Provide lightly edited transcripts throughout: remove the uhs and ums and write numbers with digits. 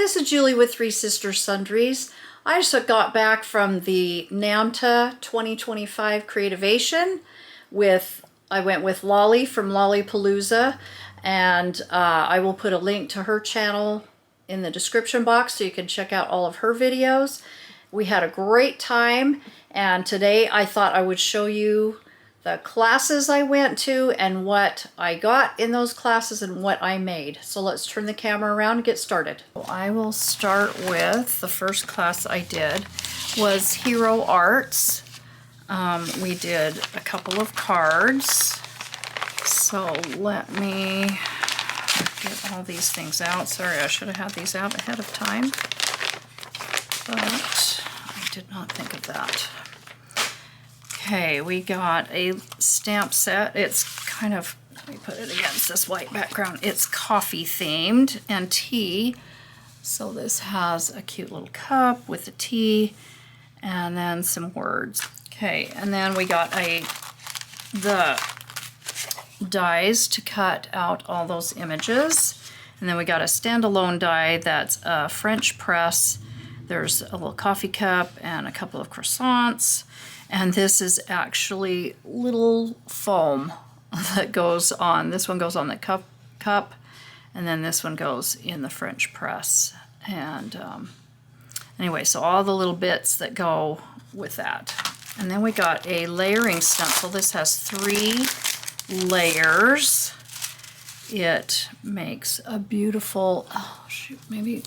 this is Julie with Three Sisters Sundries. I just got back from the NAMTA 2025 Creativation I went with Lolly from Lolly Palooza, and I will put a link to her channel in the description box so you can check out all of her videos. We had a great time, and today I thought I would show you the classes I went to and what I got in those classes and what I made. So let's turn the camera around and get started. I will start with the first class I did was Hero Arts. We did a couple of cards. So let me get all these things out. Sorry, I should have had these out ahead of time, but I did not think of that. Okay, we got a stamp set. It's kind of, let me put it against this white background. It's coffee themed and tea. So this has a cute little cup with a tea and then some words. Okay, and then we got the dies to cut out all those images. And then we got a standalone die that's a French press. There's a little coffee cup and a couple of croissants. And this is actually little foam that goes on. This one goes on the cup, and then this one goes in the French press. And anyway, so all the little bits that go with that. And then we got a layering stencil. This has 3 layers. It makes a beautiful, oh shoot, maybe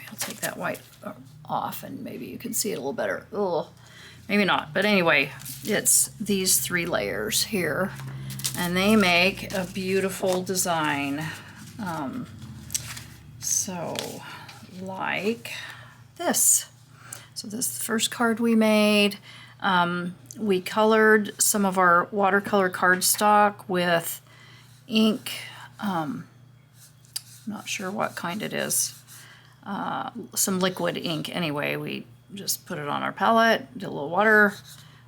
I'll take that white off and maybe you can see it a little better. Ugh. Maybe not, but anyway, it's these 3 layers here, and they make a beautiful design. So, like this. So this is the first card we made. We colored some of our watercolor cardstock with ink. Not sure what kind it is. Some liquid ink anyway. We just put it on our palette, did a little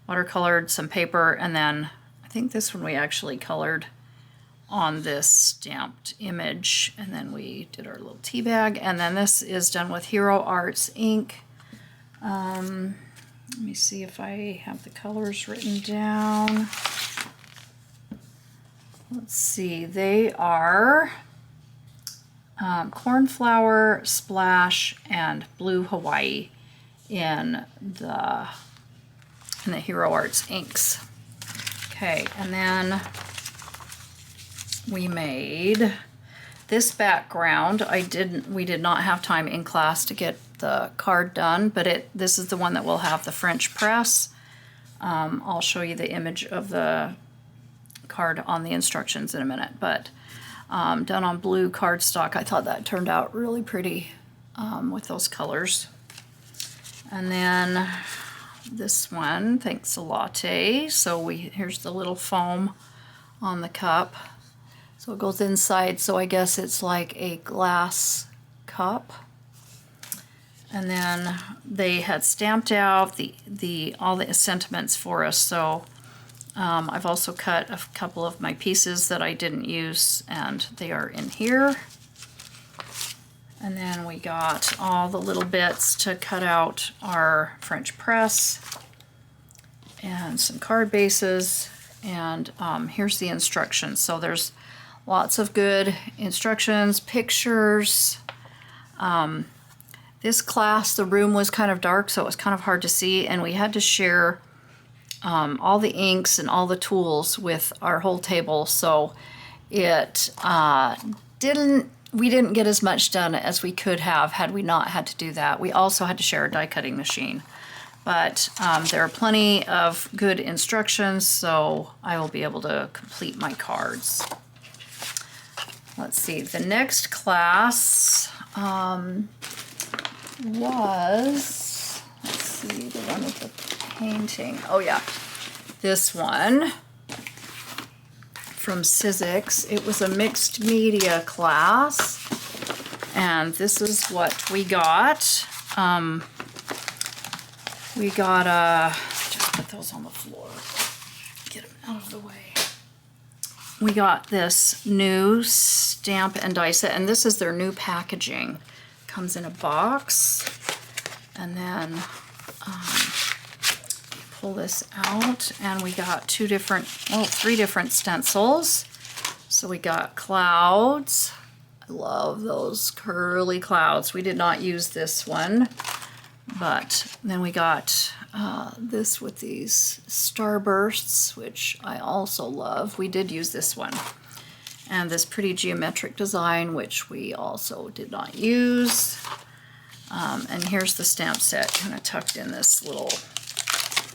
watercolored some paper, and then I think this one we actually colored on this stamped image, and then we did our little tea bag, and then this is done with Hero Arts ink. Let me see if I have the colors written down. Let's see, they are Cornflower, Splash, and Blue Hawaii in the Hero Arts inks. Okay, and then we made this background. We did not have time in class to get the card done, but this is the one that will have the French press. I'll show you the image of the card on the instructions in a minute, but done on blue cardstock. I thought that turned out really pretty with those colors. And then this one, thanks a latte. So here's the little foam on the cup. So it goes inside, so I guess it's like a glass cup. And then they had stamped out all the sentiments for us. So I've also cut a couple of my pieces that I didn't use, and they are in here. And then we got all the little bits to cut out our French press and some card bases. And here's the instructions. So there's lots of good instructions, pictures. This class, the room was kind of dark, so it was kind of hard to see, and we had to share all the inks and all the tools with our whole table, so we didn't get as much done as we could have had we not had to do that. We also had to share a die cutting machine, but there are plenty of good instructions, so I will be able to complete my cards. Let's see, the next class was, let's see, the one with the painting. Oh yeah, this one from Sizzix. It was a mixed media class, and this is what we got. We got just put those on the floor, get them out of the way. We got this new stamp and die set, and this is their new packaging. Comes in a box, and then pull this out, and we got three different stencils. So we got clouds. I love those curly clouds. We did not use this one, but then we got this with these starbursts, which I also love. We did use this one. And this pretty geometric design, which we also did not use. And here's the stamp set, kind of tucked in this little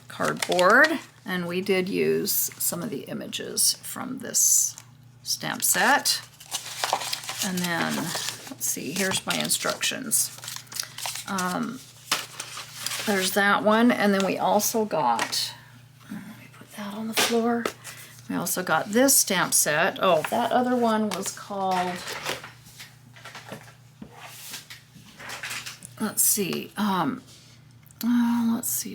cardboard. And we did use some of the images from this stamp set. And then, let's see, here's my instructions. There's that one, and then we also got, let me put that on the floor. We also got this stamp set. Oh, that other one was called, let's see,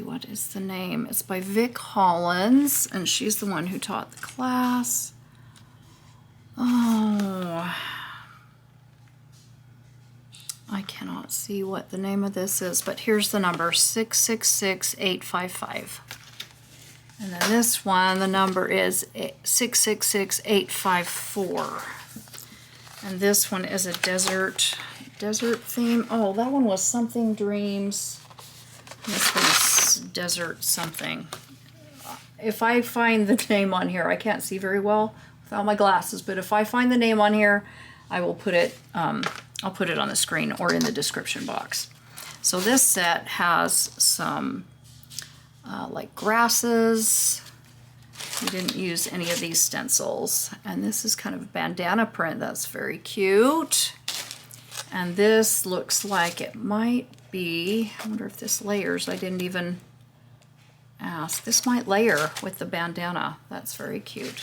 what is the name? It's by Vic Hollins, and she's the one who taught the class. Oh, I cannot see what the name of this is, but here's the number, 666855. And then this one, the number is 666854. And this one is a desert theme. Oh, that one was something dreams. This one's desert something. If I find the name on here, I can't see very well without my glasses, but if I find the name on here, I will put it, I'll put it on the screen or in the description box. So this set has some like grasses. We didn't use any of these stencils. And this is kind of a bandana print. That's very cute. And this looks like it might be, I wonder if this layers. I didn't even ask. This might layer with the bandana. That's very cute.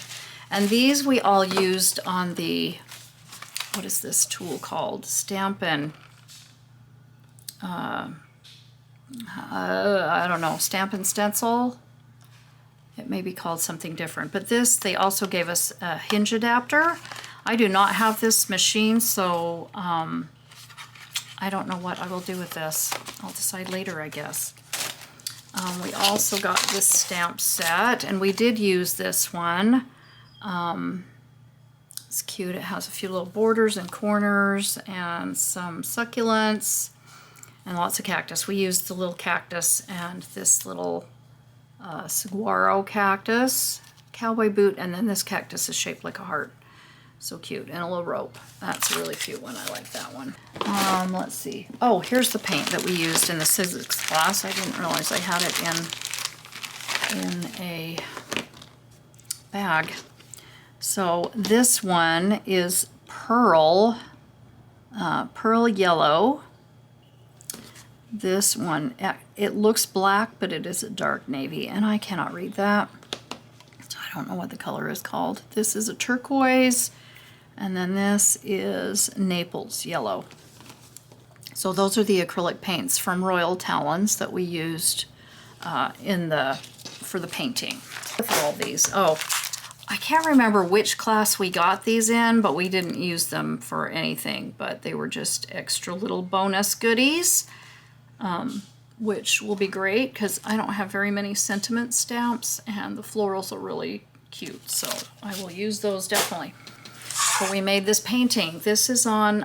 And these we all used on the, what is this tool called? Stampin'. I don't know, Stampin' Stencil. It may be called something different. But this, they also gave us a hinge adapter. I do not have this machine, so I don't know what I will do with this. I'll decide later, I guess. We also got this stamp set, and we did use this one. It's cute. It has a few little borders and corners and some succulents and lots of cactus. We used the little cactus and this little saguaro cactus, cowboy boot, and then this cactus is shaped like a heart. So cute. And a little rope. That's a really cute one. I like that one. Let's see. Oh, here's the paint that we used in the physics class. I didn't realize I had it in a bag. So this one is pearl yellow. This one, it looks black, but it is a dark navy, and I cannot read that. So I don't know what the color is called. This is a turquoise, and then this is Naples yellow. So those are the acrylic paints from Royal Talons that we used for the painting. Look at all these. Oh, I can't remember which class we got these in, but we didn't use them for anything, but they were just extra little bonus goodies. Which will be great because I don't have very many sentiment stamps, and the florals are really cute, so I will use those definitely. But we made this painting. This is on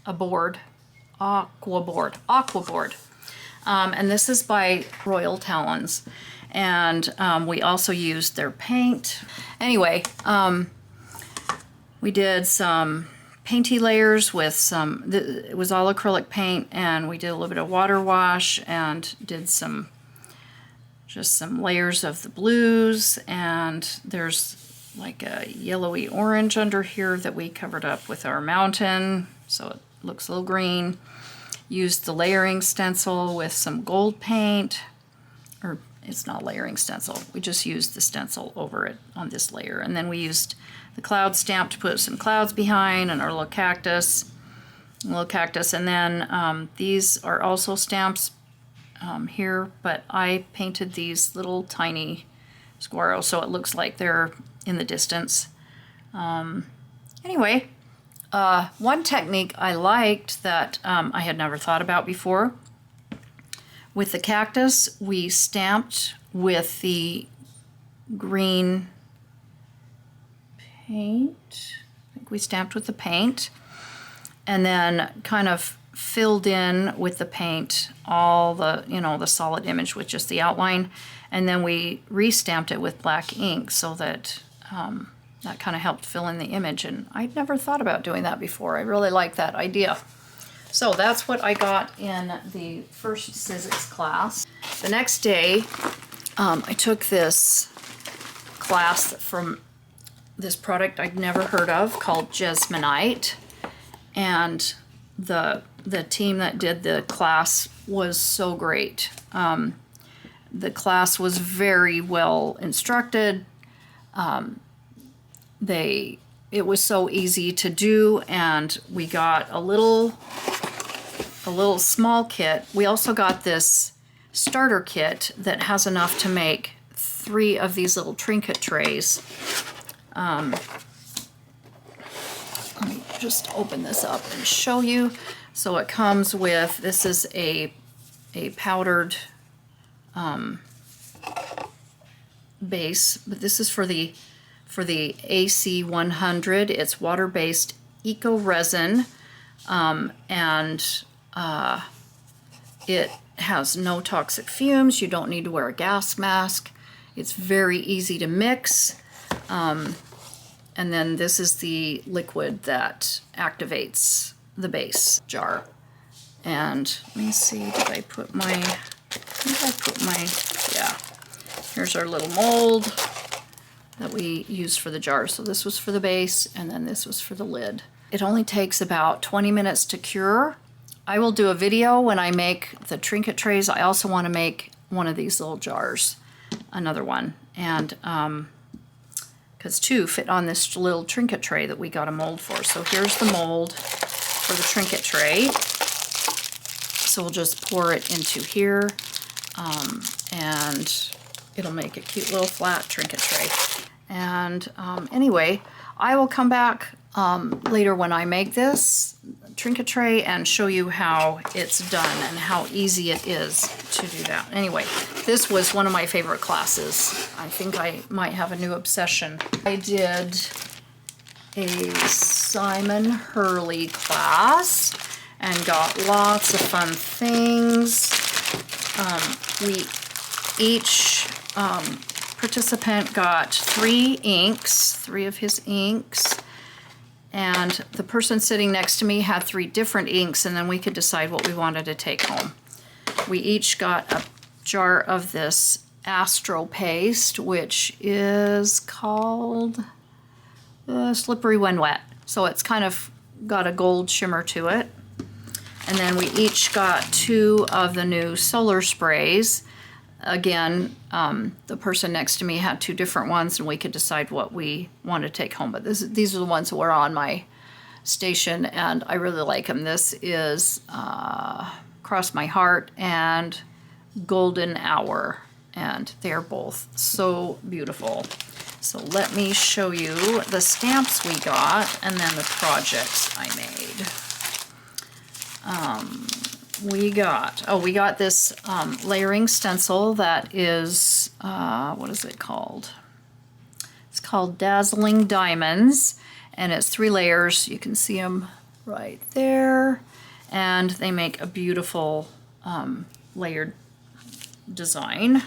a board, aqua board, and this is by Royal Talons, and we also used their paint. Anyway, we did some painty layers with some, it was all acrylic paint, and we did a little bit of water wash and did just some layers of the blues, and there's like a yellowy orange under here that we covered up with our mountain, so it looks a little green. Used the layering stencil with some gold paint, or it's not layering stencil, we just used the stencil over it on this layer, and then we used the cloud stamp to put some clouds behind, and our little cactus, and then these are also stamps here, but I painted these little tiny squirrels so it looks like they're in the distance. Anyway, One technique I liked that I had never thought about before, with the cactus, we stamped with the green paint. I think we stamped with the paint, and then kind of filled in with the paint all the, the solid image with just the outline, and then we re-stamped it with black ink so that that kind of helped fill in the image, and I'd never thought about doing that before. I really like that idea. So that's what I got in the first physics class. The next day, I took this class from this product I'd never heard of called Jesmonite, and the team that did the class was so great. The class was very well instructed. It was so easy to do, and we got a little small kit. We also got this starter kit that has enough to make 3 of these little trinket trays. Let me just open this up and show you. So it comes with, this is a powdered base, but this is for the AC100. It's water-based eco resin, and it has no toxic fumes. You don't need to wear a gas mask. It's very easy to mix. And then this is the liquid that activates the base jar. And let me see, I think yeah. Here's our little mold that we used for the jar. So this was for the base, and then this was for the lid. It only takes about 20 minutes to cure. I will do a video when I make the trinket trays. I also want to make one of these little jars, another one. And because 2 fit on this little trinket tray that we got a mold for. So here's the mold for the trinket tray. So we'll just pour it into here, and it'll make a cute little flat trinket tray. And anyway, I will come back later when I make this trinket tray and show you how it's done and how easy it is to do that. Anyway, this was one of my favorite classes. I think I might have a new obsession. I did a Simon Hurley class and got lots of fun things. We each participant got 3 inks, 3 of his inks, and the person sitting next to me had 3 different inks, and then we could decide what we wanted to take home. We each got a jar of this Astro paste, which is called Slippery When Wet. So it's kind of got a gold shimmer to it. And then we each got 2 of the new solar sprays. Again, the person next to me had 2 different ones, and we could decide what we wanted to take home. But these are the ones that were on my station, and I really like them. This is Cross My Heart and Golden Hour, and they're both so beautiful. So let me show you the stamps we got and then the projects I made. We got this layering stencil that is, what is it called? It's called Dazzling Diamonds, and it's 3 layers. You can see them right there, and they make a beautiful layered design.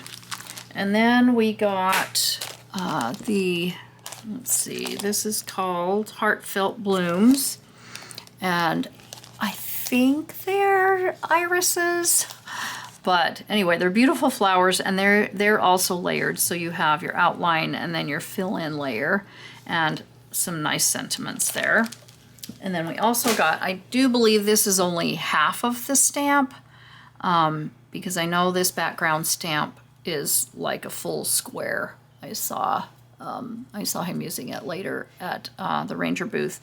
And then we got let's see, this is called Heartfelt Blooms, and I think they're irises, but anyway, they're beautiful flowers, and they're also layered. So you have your outline and then your fill-in layer, and some nice sentiments there. And then we also got, I do believe this is only half of the stamp, because I know this background stamp is like a full square. I saw him using it later at the Ranger booth.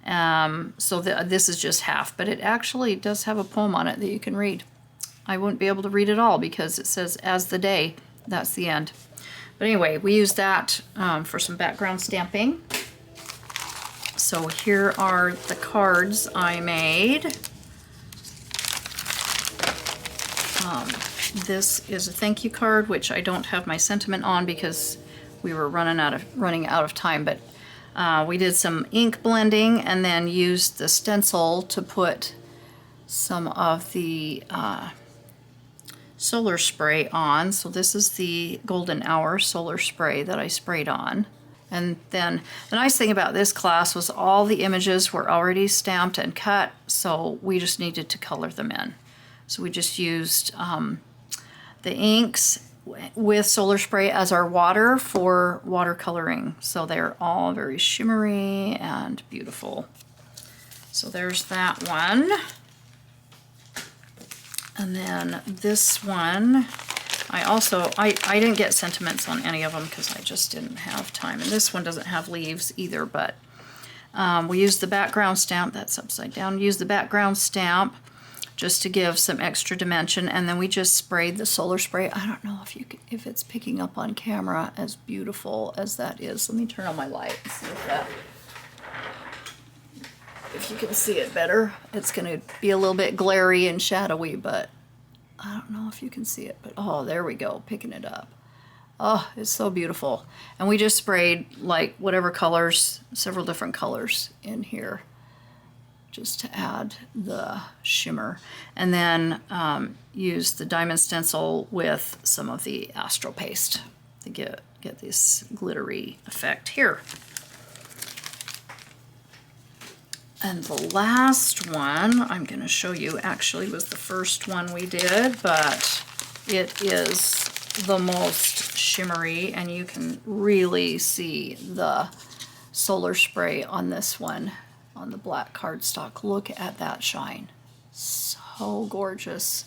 So this is just half, but it actually does have a poem on it that you can read. I wouldn't be able to read it all because it says "as the day." That's the end. But anyway, we used that for some background stamping. So here are the cards I made. This is a thank you card, which I don't have my sentiment on because we were running out of time, but we did some ink blending and then used the stencil to put some of the solar spray on. So this is the golden hour solar spray that I sprayed on. And then the nice thing about this class was all the images were already stamped and cut, so we just needed to color them in. So we just used the inks with solar spray as our water for watercoloring. So they're all very shimmery and beautiful. So there's that one. And then this one, I didn't get sentiments on any of them because I just didn't have time. And this one doesn't have leaves either, but we used the background stamp, that's upside down, used the background stamp just to give some extra dimension, and then we just sprayed the solar spray. I don't know if it's picking up on camera as beautiful as that is. Let me turn on my light and see if you can see it better. It's gonna be a little bit glary and shadowy, but I don't know if you can see it, but oh, there we go, picking it up. Oh, it's so beautiful. And we just sprayed like whatever colors, several different colors in here just to add the shimmer. And then use the diamond stencil with some of the astro paste to get this glittery effect here. And the last one I'm going to show you actually was the first one we did, but it is the most shimmery, and you can really see the solar spray on this one, on the black cardstock. Look at that shine. So gorgeous.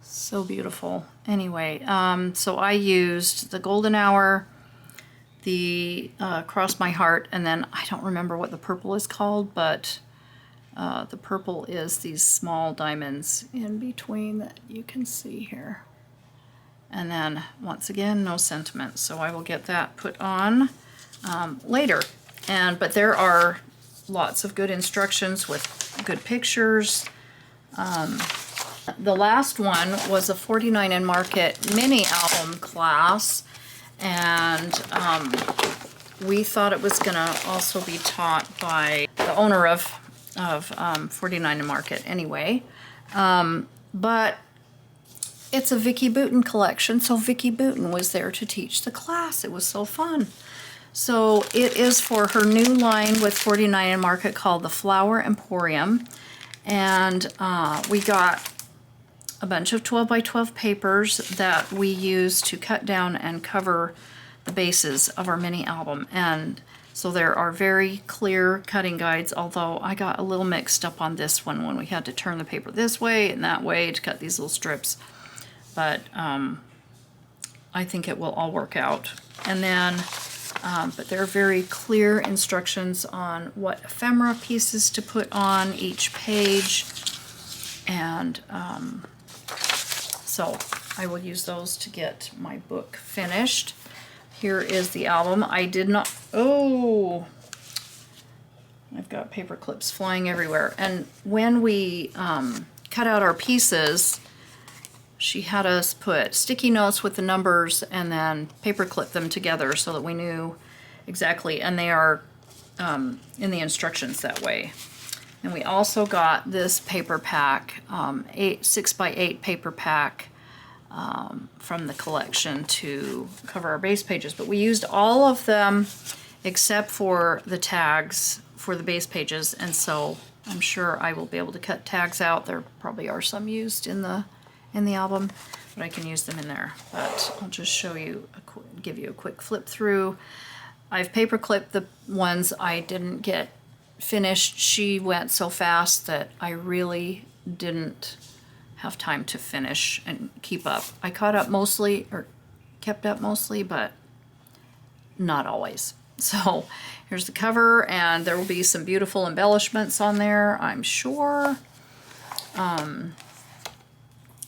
So beautiful. Anyway, so I used the golden hour, the Cross My Heart, and then I don't remember what the purple is called, but the purple is these small diamonds in between that you can see here. And then once again, no sentiment, so I will get that put on later. But there are lots of good instructions with good pictures. The last one was a 49 and Market mini album class, and we thought it was going to also be taught by the owner of 49 and Market anyway. But it's a Vicki Boutin collection, so Vicki Boutin was there to teach the class. It was so fun. So it is for her new line with 49 and Market called the Flower Emporium. And we got a bunch of 12 by 12 papers that we use to cut down and cover the bases of our mini album. And so there are very clear cutting guides, although I got a little mixed up on this one when we had to turn the paper this way and that way to cut these little strips. But I think it will all work out. And then, but there are very clear instructions on what ephemera pieces to put on each page. And so I will use those to get my book finished. Here is the album. I did not, oh, I've got paper clips flying everywhere. And when we cut out our pieces, she had us put sticky notes with the numbers and then paper clip them together so that we knew exactly, and they are in the instructions that way. And we also got this paper pack, 6 by 8 paper pack from the collection to cover our base pages. But we used all of them except for the tags for the base pages, and so I'm sure I will be able to cut tags out. There probably are some used in the album, but I can use them in there. But I'll just show you, give you a quick flip through. I've paper clipped the ones I didn't get finished. She went so fast that I really didn't have time to finish and keep up. I caught up mostly, or kept up mostly, but not always. So here's the cover, and there will be some beautiful embellishments on there, I'm sure.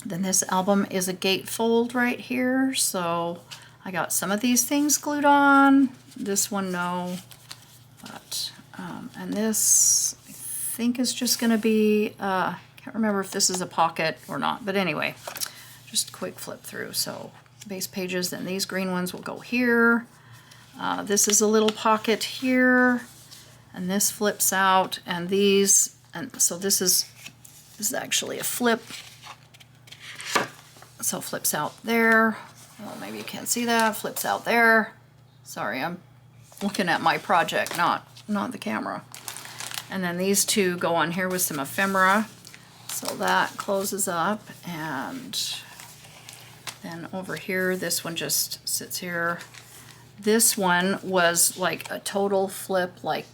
Then this album is a gatefold right here, so I got some of these things glued on. This one, no, but And this, I think, is just going to be, can't remember if this is a pocket or not, but anyway, just a quick flip through. So base pages, then these green ones will go here. This is a little pocket here, and this flips out, and these, and so this is actually a flip. So flips out there. Well, maybe you can't see that. Flips out there. Sorry, I'm looking at my project, not the camera. And then these two go on here with some ephemera. So that closes up, and then over here, this one just sits here. This one was like a total flip, like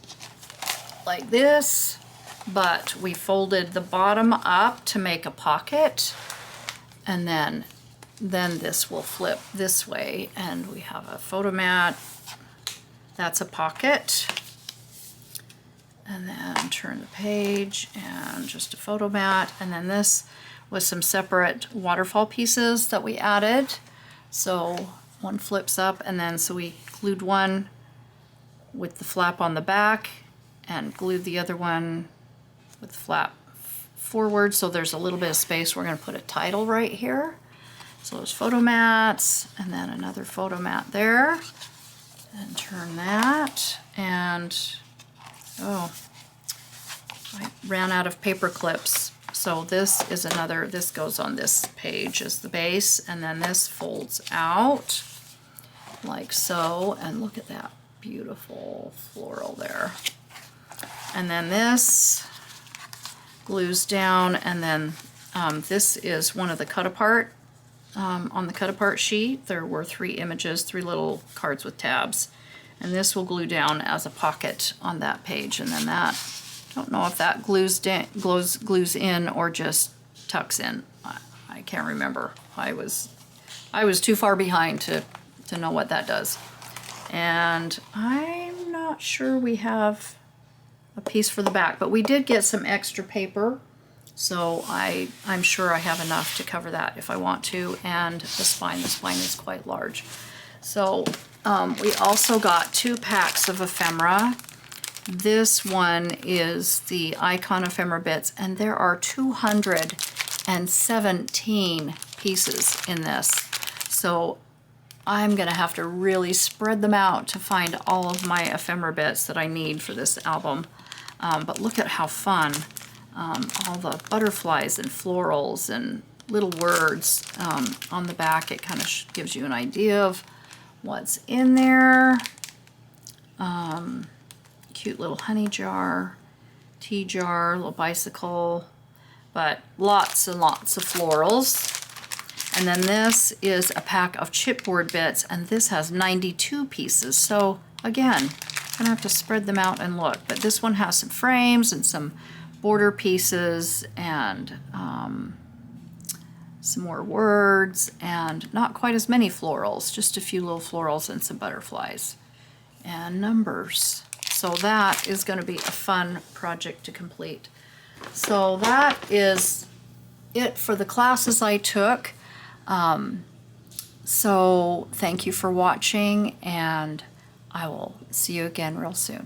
this, but we folded the bottom up to make a pocket, and then this will flip this way, and we have a photo mat. That's a pocket. And then turn the page, and just a photo mat. And then this was some separate waterfall pieces that we added. So one flips up, and then so we glued one with the flap on the back and glued the other one with the flap forward. So there's a little bit of space. We're going to put a title right here. So there's photo mats, and then another photo mat there. And turn that, and oh, I ran out of paper clips. So this is another, this goes on this page as the base, and then this folds out like so, and look at that beautiful floral there. And then this glues down, and then this is one of the cut apart. On the cut apart sheet, there were 3 images, 3 little cards with tabs. And this will glue down as a pocket on that page. And then that, don't know if that glues in or just tucks in. I can't remember. I was too far behind to know what that does. And I'm not sure we have a piece for the back, but we did get some extra paper. So I'm sure I have enough to cover that if I want to. And the spine is quite large. So we also got 2 packs of ephemera. This one is the icon ephemera bits, and there are 217 pieces in this. So I'm gonna have to really spread them out to find all of my ephemera bits that I need for this album. But look at how fun. All the butterflies and florals and little words on the back. It kind of gives you an idea of what's in there. Cute little honey jar, tea jar, little bicycle, but lots and lots of florals. And then this is a pack of chipboard bits, and this has 92 pieces. So again, I'm gonna have to spread them out and look. But this one has some frames and some border pieces, and some more words, and not quite as many florals, just a few little florals and some butterflies and numbers. So that is going to be a fun project to complete. So that is it for the classes I took. So thank you for watching, and I will see you again real soon.